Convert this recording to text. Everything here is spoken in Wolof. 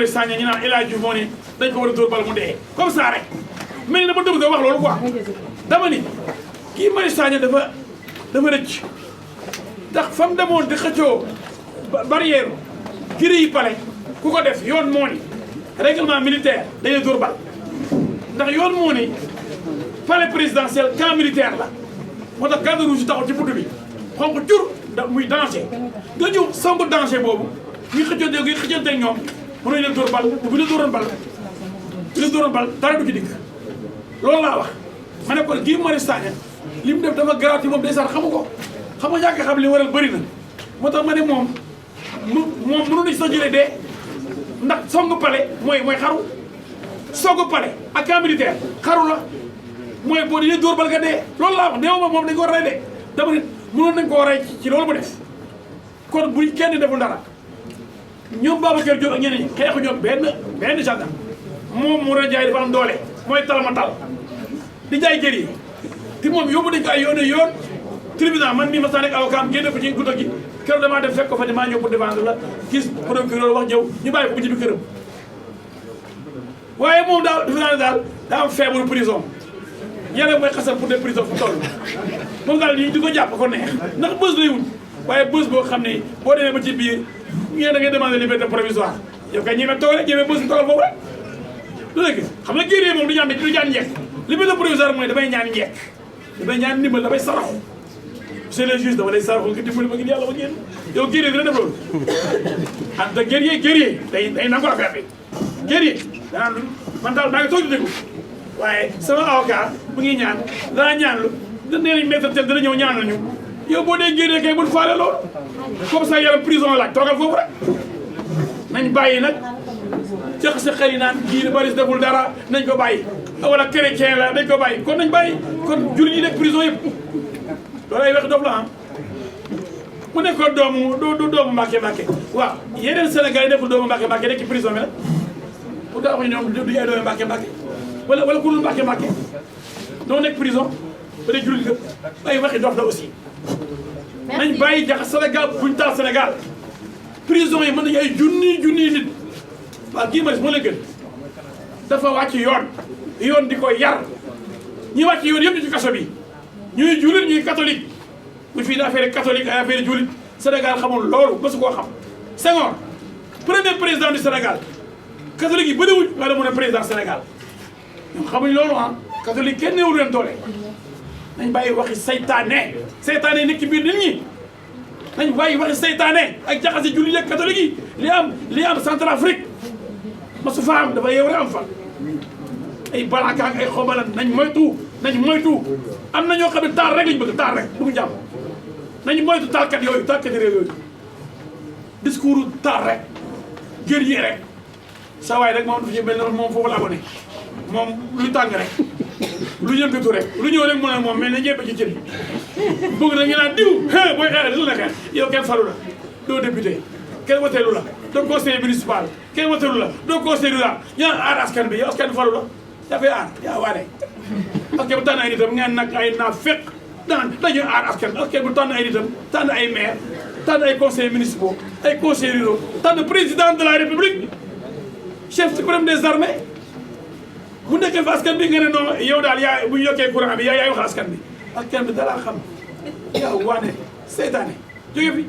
Marius Sagna ñu naan El Hadji Diouf moo ne dañ ko war a dóor bal mu dee comme ça rek mais dama dëgg wax loolu quoi dama ni kii Marius Sagna dafa rëcc ndax fa mu demoon di xëccoo barrière giri yi pale ku ko def yoon moo ni règlement militaire dañuy dóor bal ndax yoon moo ni palais présidentiel camp militaire la moo tax garde rouge taxaw ci buntu bi xonq jur da muy danger nga ñëw songu danger boobu ñuy xëccante ak ñoom mënuñ leen dóor bal bu ñu dóoroon bal dara du ci dikk loolu laa wax ma ne kon Guy Marius Sagna li mu def dafa garaati moom ndeysaan xamu ko xam nga ñàkk xam li waral bëri na moo tax ma ne moom mënu nañ sa jëlee dee ndax songu palais mooy xaru songu palais ak camp militaire xaru la mooy boo dañuy dóor bal nga dee loolu laa wax néew ma moom dañ ko rey de dama ne mënoon nañ koo rey ci loolu mu def kon bu kenn deful dara ñoom Babacar Diop ak ñeneen ñi xeexu ñoom benn gendarme moom mu rajaay dafa am doole mooy talama tal di jaay kër yi te moom yóbbu nañ ko ay yoon tribunal man mii ma saa nekk avocat am génne ko ci guddo gi keroog damaa def fekk ko fa damaa ñëw pour défendre la gis procureur wax ñëw ñu bàyyi ko bu ñibbi këram waaye moom daal defe naa ne daal daa am feebaru prison yàlla mooy xasal pour des prisons fu toll moom daal di ko jàpp ko neex ndax bës lay wut waaye bës boo xam ne boo demee ba ci biir ngeen da ngay demander liberté provisoire yow kay ñeme toog rek ñeme bës bi toogal foofu rek du dëgg xam nga génnee moom du ñaan njekk liberté provisoire mooy damay ñaan njekk damay ñaan ndimbal damay saraxu monsieur le juge dama lay saraxu nga dimbali ma ngir yàlla ma génn yow guerrier dina def loolu ah te guerrier day nangu affaire bi guerrier danaan man daal maa ngi toog di déglu waaye sama avocat mu ngi ñaan daa ñaanlu nee nañ maître tel dana ñëw ñaanal ñu yow boo dee génnee kay bul faale loolu comme ça yaram prison laaj toogal foofu rek nañ bàyyi nag jëx sa xel yi naan kii Marius deful dara nañ ko bàyyi wala chrétien la nañ ko bàyyi kon nañ bàyyi kon jullit yi nekk prison yëpp loolu ay wax dof la ah mu nekkoon doomu Mbàkke waaw yeneen Sénégal yi nekkul doomu Mbàkke nekk ci prison bi nag pour daa wax ñoom duñu ay doomu Mbàkke wala ku dul Mbàkke doo nekk prison ba dee jullit nga ay waxi dof la aussi nañ bàyyi jax Sénégal buñ taal Sénégal prison yi mën nañu ay junni nit waaw Guy Marius moo la gën dafa wàcc yoon di ko yar ñi wàcc yoon yëpp ñu ci kaso bi ñuy jullit ñuy catholique bu fii affaire catholique ay affaire jullit Sénégal xamul loolu ba su koo xam Senghor premier président du Sénégal catholique yi bëriwuñ nga da mun a président Sénégal ñoom xamuñ loolu ah catholique kenn néewul leen doole nañ bàyyi waxi saytaane nekk ci biir nit ñi nañ bàyyi waxi saytaane ak jaxase jullit ak catholique yi li am Centrafrique masu fa am dafa yeew rek am fa ay balaka ak ay xobalan nañ moytu am na ñoo xam ne taal rek lañ bëgg taal rek bëgg jàmm nañ moytu taalkat réew yooyu discours taal rek guerrier rek sa waay rek moom dafa ñu mel ne moom foofu la abonné moom lu tàng rek lu yëngatu rek lu ñëw rek mu ne moom mel ne ñebe ci cin bëgg na ñu naan diw booy xeex lu la xeex yow kenn falu la doo député kenn wateelu la doo conseiller municipal kenn wateelu la doo conseiller rural ñu naan aar askan bi yow askan bi falu la yaa koy aar yaa waane askan bu tànn ay nitam ngeen nag ay naa fekk dañuy aar askan bu tànn ay nitam tànn ay maire tànn ay conseillers municipaux ay conseillers ruraux tànn président de la république chef suprême des armées bu nekkee fa askan bi nga ne non yow daal yaa bu ñu yokkee courant bi yaay wax askan bi dalaa xam yaa waane seytaane jóge fi